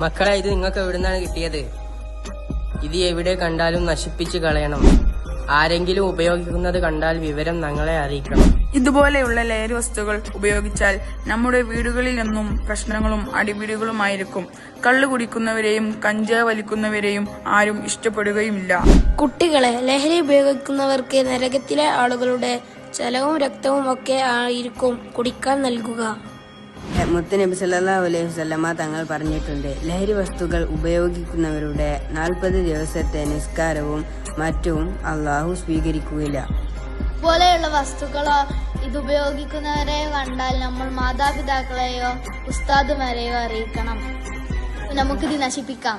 മക്കളെ, ഇത് നിങ്ങൾക്ക് എവിടുന്നാണ് കിട്ടിയത്? ഇത് എവിടെ കണ്ടാലും നശിപ്പിച്ചു കളയണം. ആരെങ്കിലും ഉപയോഗിക്കുന്നത് കണ്ടാൽ വിവരം ഞങ്ങളെ അറിയിക്കണം. ഇതുപോലെയുള്ള ലഹരി വസ്തുക്കൾ ഉപയോഗിച്ചാൽ നമ്മുടെ വീടുകളിൽ നിന്നും പ്രശ്നങ്ങളും അടിപിടികളുമായിരിക്കും. കള്ളു കുടിക്കുന്നവരെയും കഞ്ചാവ് വലിക്കുന്നവരെയും ആരും ഇഷ്ടപ്പെടുകയുമില്ല. കുട്ടികളെ, ലഹരി ഉപയോഗിക്കുന്നവർക്ക് നരകത്തിലെ ആളുകളുടെ ജലവും രക്തവും ഒക്കെ ആയിരിക്കും കുടിക്കാൻ നൽകുക. മുത്തുനബി സല്ലല്ലാഹു അലൈഹി വസല്ലമ തങ്ങൾ പറഞ്ഞിട്ടുണ്ട്, ലഹരി വസ്തുക്കൾ ഉപയോഗിക്കുന്നവരുടെ 40 ദിവസത്തെ നിസ്കാരവും മറ്റും അള്ളാഹു സ്വീകരിക്കുകയില്ല. പോലെയുള്ള വസ്തുക്കളോ ഇതുപയോഗിക്കുന്നവരെയോ കണ്ടാൽ നമ്മൾ മാതാപിതാക്കളെയോ ഉസ്താദുമാരെയോ അറിയിക്കണം. നമുക്കിത് നശിപ്പിക്കാം.